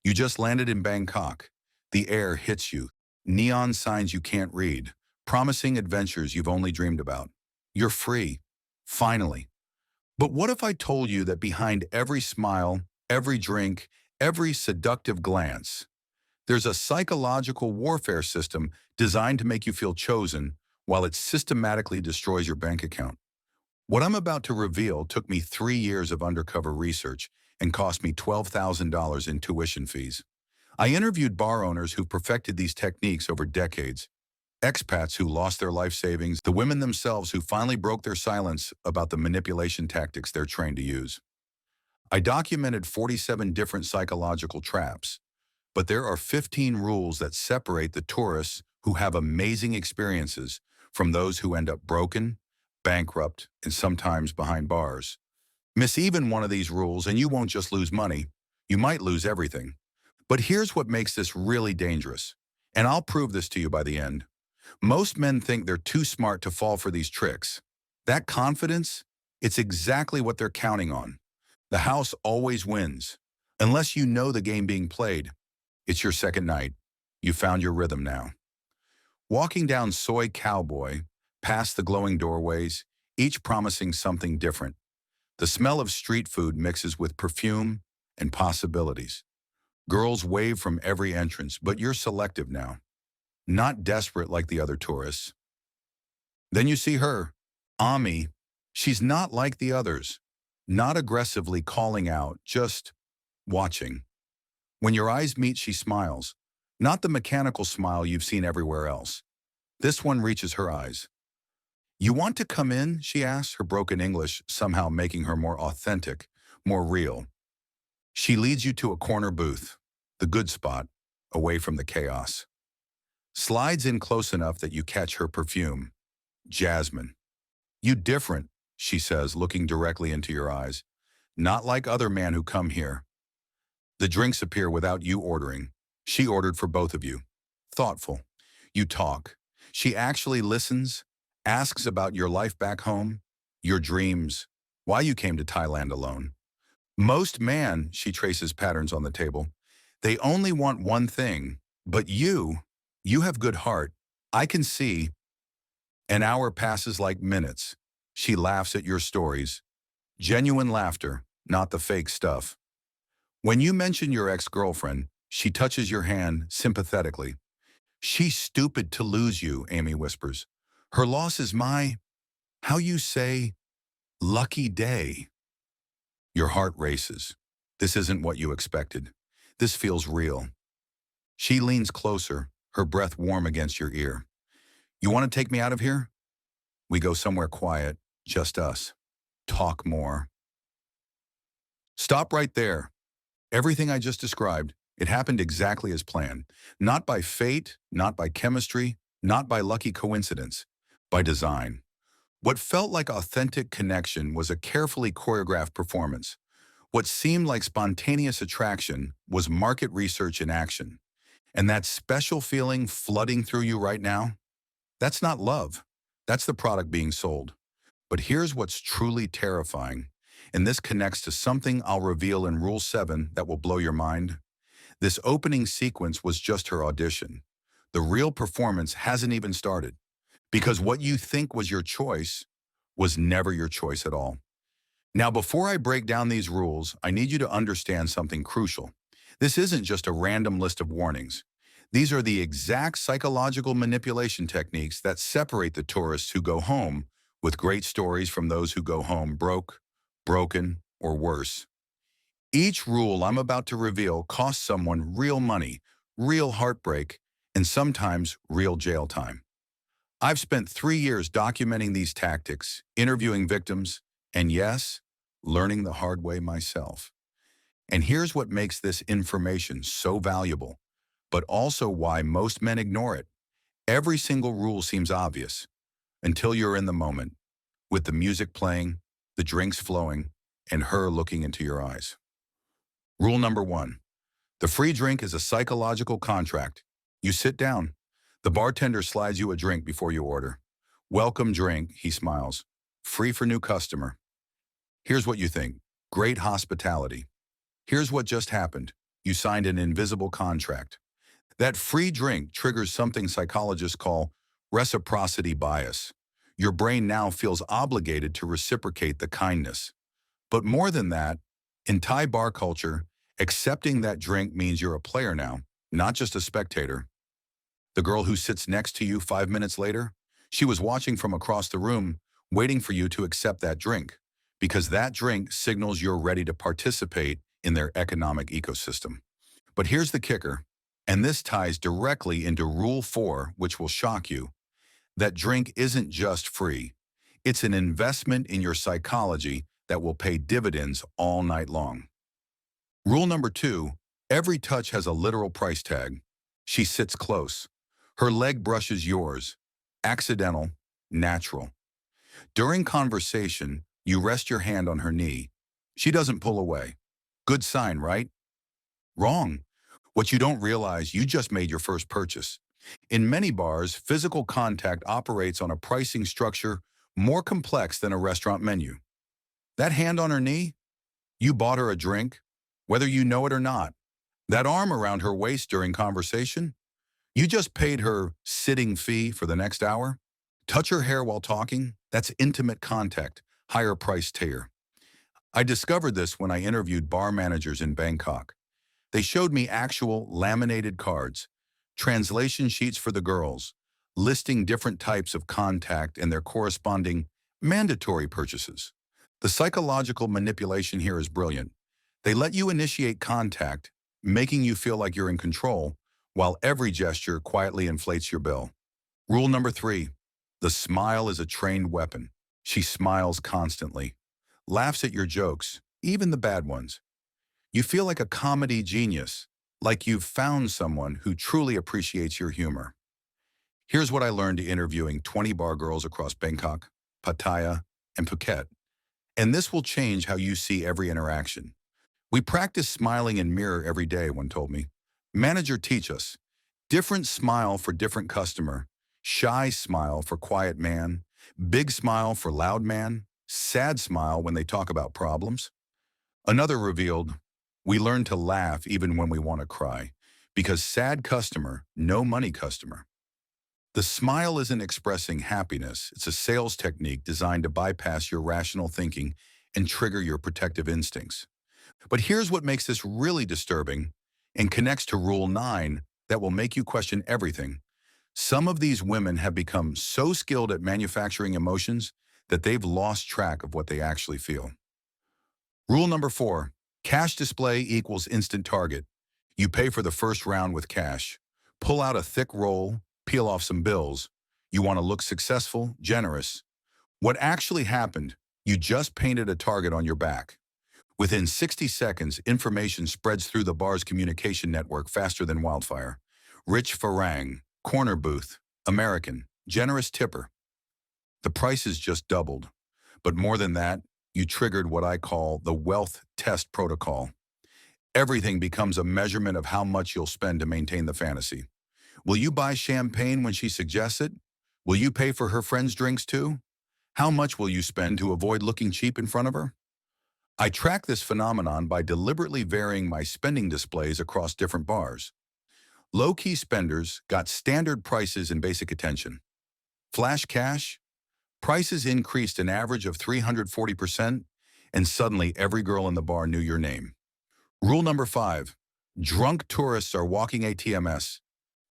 You just landed in Bangkok. The air hits you. Neon signs you can't read. Promising adventures you've only dreamed about. You're free. Finally. But what if I told you that behind every smile, every drink, every seductive glance, there's a psychological warfare system designed to make you feel chosen while it systematically destroys your bank account? What I'm about to reveal took me 3 years of undercover research and cost me $12,000 in tuition fees. I interviewed bar owners who perfected these techniques over decades, expats who lost their life savings, the women themselves who finally broke their silence about the manipulation tactics they're trained to use. I documented 47 different psychological traps, but there are 15 rules that separate the tourists who have amazing experiences from those who end up broken, bankrupt, and sometimes behind bars. Miss even one of these rules and you won't just lose money, you might lose everything. But here's what makes this really dangerous, and I'll prove this to you by the end. Most men think they're too smart to fall for these tricks. That confidence, it's exactly what they're counting on. The house always wins. Unless you know the game being played, it's your second night. You found your rhythm now. Walking down Soy Cowboy, past the glowing doorways, each promising something different. The smell of street food mixes with perfume and possibilities. Girls wave from every entrance, but you're selective now. Not desperate like the other tourists. Then you see her, Ami. She's not like the others. Not aggressively calling out, just watching. When your eyes meet, she smiles. Not the mechanical smile you've seen everywhere else. This one reaches her eyes. "You want to come in?" she asks, her broken English somehow making her more authentic, more real. She leads you to a corner booth, the good spot, away from the chaos. Slides in close enough that you catch her perfume. Jasmine. "You different," she says, looking directly into your eyes. "Not like other men who come here." The drinks appear without you ordering. She ordered for both of you. Thoughtful. You talk. She actually listens, asks about your life back home, your dreams, why you came to Thailand alone. Most men, she traces patterns on the table, they only want one thing, but you have good heart. I can see. An hour passes like minutes. She laughs at your stories. Genuine laughter, not the fake stuff. When you mention your ex-girlfriend, she touches your hand sympathetically. "She's stupid to lose you," Amy whispers. "Her loss is how you say, lucky day." Your heart races. This isn't what you expected. This feels real. She leans closer, her breath warm against your ear. "You want to take me out of here?" We go somewhere quiet, just us. Talk more. Stop right there. Everything I just described, it happened exactly as planned. Not by fate, not by chemistry, not by lucky coincidence, by design. What felt like authentic connection was a carefully choreographed performance. What seemed like spontaneous attraction was market research in action. And that special feeling flooding through you right now, that's not love. That's the product being sold. But here's what's truly terrifying, and this connects to something I'll reveal in Rule 7 that will blow your mind. This opening sequence was just her audition. The real performance hasn't even started, because what you think was your choice was never your choice at all. Now, before I break down these rules, I need you to understand something crucial. This isn't just a random list of warnings. These are the exact psychological manipulation techniques that separate the tourists who go home with great stories from those who go home broke, broken, or worse. Each rule I'm about to reveal costs someone real money, real heartbreak, and sometimes real jail time. I've spent 3 years documenting these tactics, interviewing victims, and yes, learning the hard way myself. And here's what makes this information so valuable, but also why most men ignore it. Every single rule seems obvious until you're in the moment, with the music playing, the drinks flowing, and her looking into your eyes. Rule number 1. The free drink is a psychological contract. You sit down. The bartender slides you a drink before you order. "Welcome drink," he smiles. "Free for new customer." Here's what you think. Great hospitality. Here's what just happened. you signed an invisible contract. That free drink triggers something psychologists call reciprocity bias. Your brain now feels obligated to reciprocate the kindness. But more than that, in Thai bar culture, accepting that drink means you're a player now, not just a spectator. The girl who sits next to you 5 minutes later, she was watching from across the room, waiting for you to accept that drink, because that drink signals you're ready to participate in their economic ecosystem. But here's the kicker, and this ties directly into Rule 4, which will shock you. That drink isn't just free. It's an investment in your psychology that will pay dividends all night long. Rule number 2, every touch has a literal price tag. She sits close. Her leg brushes yours. Accidental, natural. During conversation, you rest your hand on her knee. She doesn't pull away. Good sign, right? Wrong. What you don't realize, you just made your first purchase. In many bars, physical contact operates on a pricing structure more complex than a restaurant menu. That hand on her knee, you bought her a drink, whether you know it or not. That arm around her waist during conversation, you just paid her sitting fee for the next hour. Touch her hair while talking, that's intimate contact, higher price tier. I discovered this when I interviewed bar managers in Bangkok. They showed me actual laminated cards, translation sheets for the girls, listing different types of contact and their corresponding mandatory purchases. The psychological manipulation here is brilliant. They let you initiate contact, making you feel like you're in control, while every gesture quietly inflates your bill. Rule number 3, the smile is a trained weapon. She smiles constantly, laughs at your jokes, even the bad ones. You feel like a comedy genius, like you've found someone who truly appreciates your humor. Here's what I learned interviewing 20 bar girls across Bangkok, Pattaya, and Phuket. And this will change how you see every interaction. We practice smiling in mirror every day, one told me. Manager teach us. Different smile for different customer. Shy smile for quiet man. Big smile for loud man. Sad smile when they talk about problems. Another revealed, we learn to laugh even when we want to cry. Because sad customer, no money customer. The smile isn't expressing happiness. It's a sales technique designed to bypass your rational thinking and trigger your protective instincts. But here's what makes this really disturbing and connects to Rule 9 that will make you question everything. Some of these women have become so skilled at manufacturing emotions that they've lost track of what they actually feel. Rule number 4, cash display equals instant target. You pay for the first round with cash. Pull out a thick roll, peel off some bills. You want to look successful, generous. What actually happened, you just painted a target on your back. Within 60 seconds, information spreads through the bar's communication network faster than wildfire. Rich Farang, corner booth, American, generous tipper. The prices just doubled. But more than that, you triggered what I call the wealth test protocol. Everything becomes a measurement of how much you'll spend to maintain the fantasy. Will you buy champagne when she suggests it? Will you pay for her friends' drinks too? How much will you spend to avoid looking cheap in front of her? I track this phenomenon by deliberately varying my spending displays across different bars. Low-key spenders got standard prices and basic attention. Flash cash? Prices increased an average of 340%, and suddenly every girl in the bar knew your name. Rule number 5, drunk tourists are walking ATMs.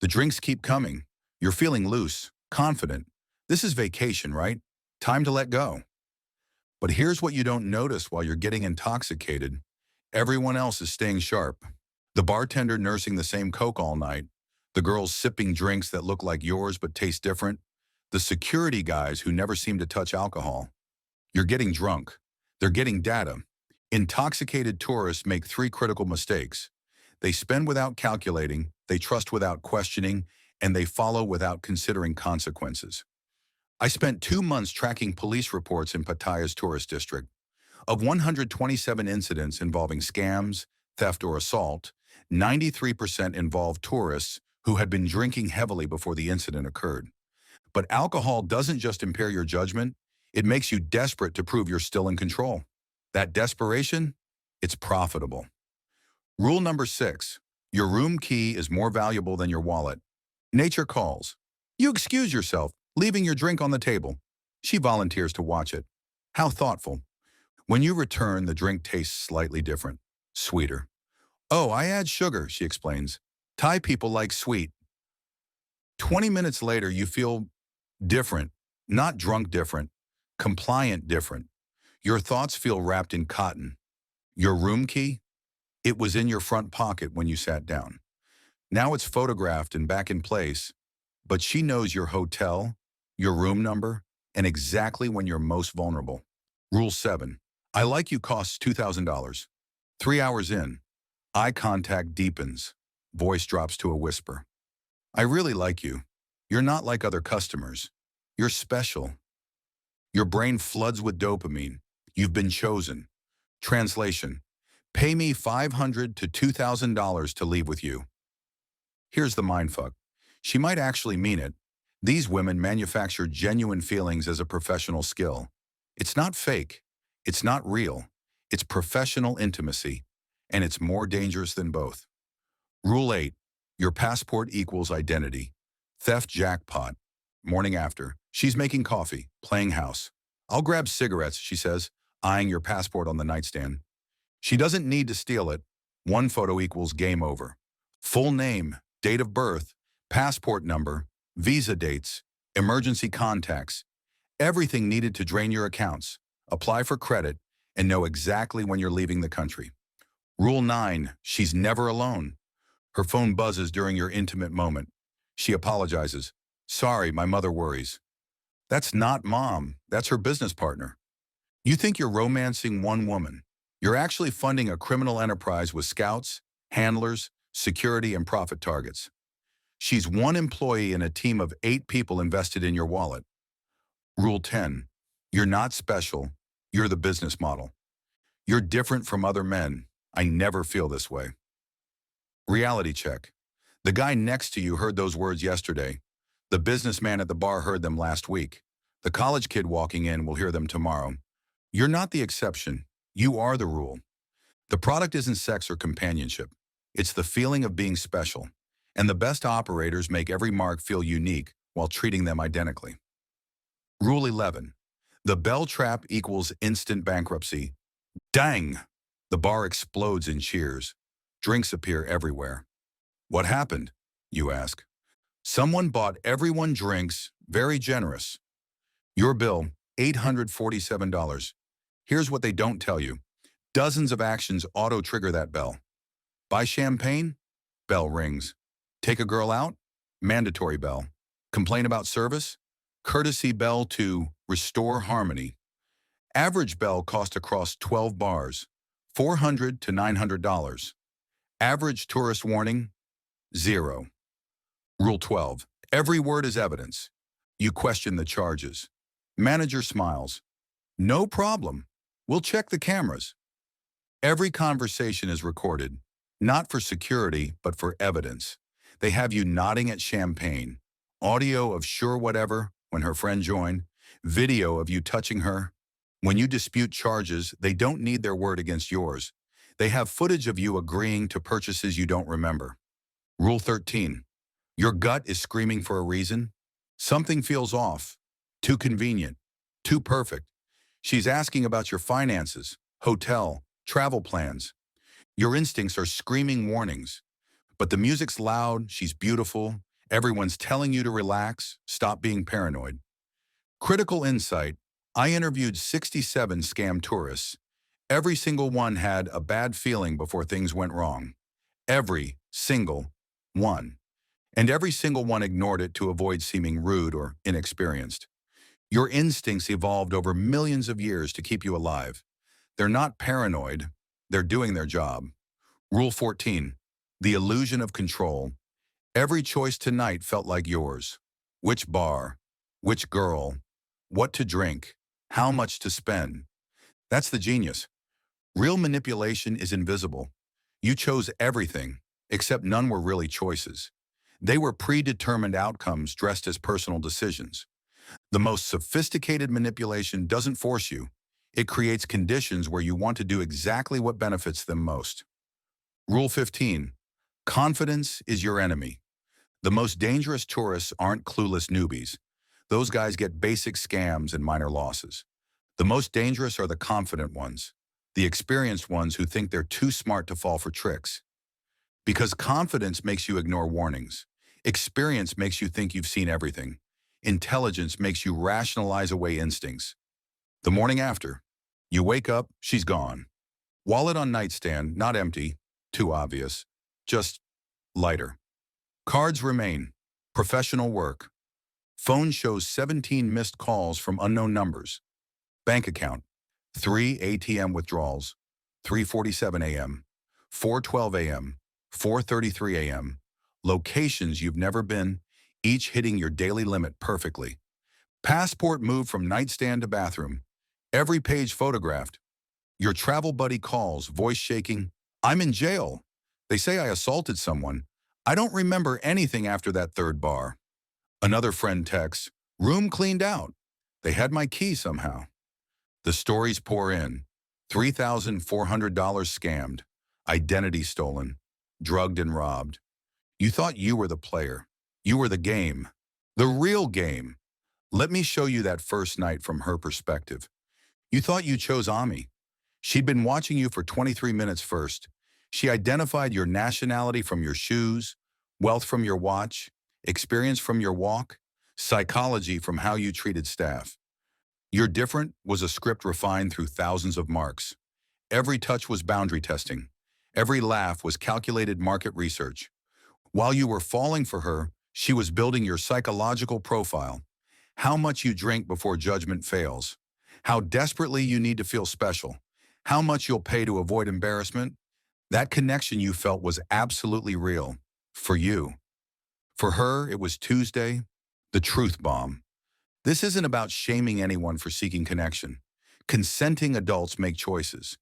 The drinks keep coming. You're feeling loose, confident. This is vacation, right? Time to let go. But here's what you don't notice while you're getting intoxicated. Everyone else is staying sharp. The bartender nursing the same Coke all night. The girls sipping drinks that look like yours but taste different. The security guys who never seem to touch alcohol. You're getting drunk. They're getting data. Intoxicated tourists make 3 critical mistakes. They spend without calculating, they trust without questioning, and they follow without considering consequences. I spent 2 months tracking police reports in Pattaya's tourist district. Of 127 incidents involving scams, theft, or assault, 93% involved tourists who had been drinking heavily before the incident occurred. But alcohol doesn't just impair your judgment, it makes you desperate to prove you're still in control. That desperation, it's profitable. Rule number 6. Your room key is more valuable than your wallet. Nature calls. You excuse yourself, leaving your drink on the table. She volunteers to watch it. How thoughtful. When you return, the drink tastes slightly different. Sweeter. Oh, I add sugar, she explains. Thai people like sweet. 20 minutes later, you feel different. Not drunk different. Compliant different. Your thoughts feel wrapped in cotton. Your room key? It was in your front pocket when you sat down. Now it's photographed and back in place, but she knows your hotel, your room number, and exactly when you're most vulnerable. Rule 7. I like you costs $2,000. 3 hours in, eye contact deepens. Voice drops to a whisper. I really like you. You're not like other customers. You're special. Your brain floods with dopamine. You've been chosen. Translation. Pay me $500 to $2,000 to leave with you. Here's the mindfuck. She might actually mean it. These women manufacture genuine feelings as a professional skill. It's not fake. It's not real. It's professional intimacy. And it's more dangerous than both. Rule 8. Your passport equals identity. Theft jackpot. Morning after. She's making coffee, playing house. I'll grab cigarettes, she says, eyeing your passport on the nightstand. She doesn't need to steal it. One photo equals game over. Full name, date of birth, passport number, visa dates, emergency contacts, everything needed to drain your accounts, apply for credit, and know exactly when you're leaving the country. Rule 9. She's never alone. Her phone buzzes during your intimate moment. She apologizes. Sorry, my mother worries. That's not mom. That's her business partner. You think you're romancing one woman. You're actually funding a criminal enterprise with scouts, handlers, security, and profit targets. She's one employee in a team of 8 people invested in your wallet. Rule 10. You're not special. You're the business model. You're different from other men. I never feel this way. Reality check. The guy next to you heard those words yesterday. The businessman at the bar heard them last week. The college kid walking in will hear them tomorrow. You're not the exception. You are the rule. The product isn't sex or companionship. It's the feeling of being special. And the best operators make every mark feel unique while treating them identically. Rule 11. The bell trap equals instant bankruptcy. Dang! The bar explodes in cheers. Drinks appear everywhere. What happened? You ask. Someone bought everyone drinks, very generous. Your bill, $847. Here's what they don't tell you. Dozens of actions auto-trigger that bell. Buy champagne? Bell rings. Take a girl out? Mandatory bell. Complain about service? Courtesy bell to restore harmony. Average bell cost across 12 bars, $400 to $900. Average tourist warning, 0. Rule 12. Every word is evidence. You question the charges. Manager smiles. No problem. We'll check the cameras. Every conversation is recorded, not for security, but for evidence. They have you nodding at champagne, audio of sure whatever when her friend joined, video of you touching her. When you dispute charges, they don't need their word against yours. They have footage of you agreeing to purchases you don't remember. Rule 13. Your gut is screaming for a reason. Something feels off, too convenient, too perfect. She's asking about your finances, hotel, travel plans. Your instincts are screaming warnings. But the music's loud, she's beautiful, everyone's telling you to relax, stop being paranoid. Critical insight. I interviewed 67 scam tourists. Every single one had a bad feeling before things went wrong. Every single one. And every single one ignored it to avoid seeming rude or inexperienced. Your instincts evolved over millions of years to keep you alive. They're not paranoid. They're doing their job. Rule 14. The illusion of control. Every choice tonight felt like yours. Which bar? Which girl? What to drink? How much to spend? That's the genius. Real manipulation is invisible. You chose everything, except none were really choices. They were predetermined outcomes dressed as personal decisions. The most sophisticated manipulation doesn't force you. It creates conditions where you want to do exactly what benefits them most. Rule 15. Confidence is your enemy. The most dangerous tourists aren't clueless newbies. Those guys get basic scams and minor losses. The most dangerous are the confident ones, the experienced ones who think they're too smart to fall for tricks. Because confidence makes you ignore warnings. Experience makes you think you've seen everything. Intelligence makes you rationalize away instincts. The morning after, you wake up, she's gone. Wallet on nightstand, not empty, too obvious, just lighter. Cards remain. Professional work. Phone shows 17 missed calls from unknown numbers. Bank account. 3 ATM withdrawals. 3:47 a.m. 4:12 a.m. 4:33 a.m. Locations you've never been, each hitting your daily limit perfectly. Passport moved from nightstand to bathroom. Every page photographed. Your travel buddy calls, voice shaking. I'm in jail. They say I assaulted someone. I don't remember anything after that third bar. Another friend texts, room cleaned out. They had my key somehow. The stories pour in. $3,400 scammed. Identity stolen. Drugged and robbed. You thought you were the player. You were the game. The real game. Let me show you that first night from her perspective. You thought you chose Ami. She'd been watching you for 23 minutes first. She identified your nationality from your shoes, wealth from your watch, experience from your walk, psychology from how you treated staff. Your different was a script refined through thousands of marks. Every touch was boundary testing. Every laugh was calculated market research. While you were falling for her, she was building your psychological profile. How much you drink before judgment fails. How desperately you need to feel special. How much you'll pay to avoid embarrassment. That connection you felt was absolutely real. For you. For her, it was Tuesday, the truth bomb. This isn't about shaming anyone for seeking connection. Consenting adults make choices.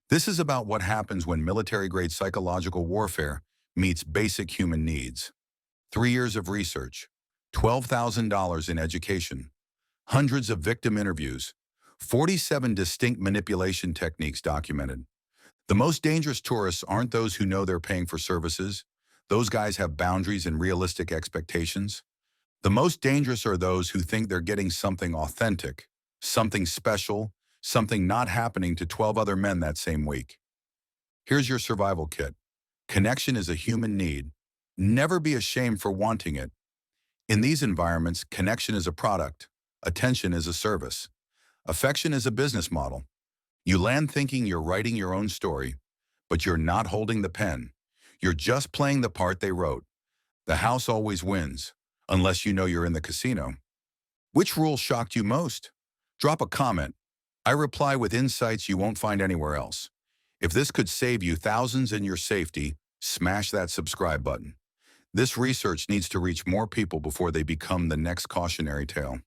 This is about what happens when military-grade psychological warfare meets basic human needs. 3 years of research, $12,000 in education, hundreds of victim interviews, 47 distinct manipulation techniques documented. The most dangerous tourists aren't those who know they're paying for services. Those guys have boundaries and realistic expectations. The most dangerous are those who think they're getting something authentic, something special, something not happening to 12 other men that same week. Here's your survival kit. Connection is a human need. Never be ashamed for wanting it. In these environments, connection is a product. Attention is a service. Affection is a business model. You land thinking you're writing your own story, but you're not holding the pen. You're just playing the part they wrote. The house always wins, unless you know you're in the casino. Which rule shocked you most? Drop a comment. I reply with insights you won't find anywhere else. If this could save you thousands in your safety, smash that subscribe button. This research needs to reach more people before they become the next cautionary tale.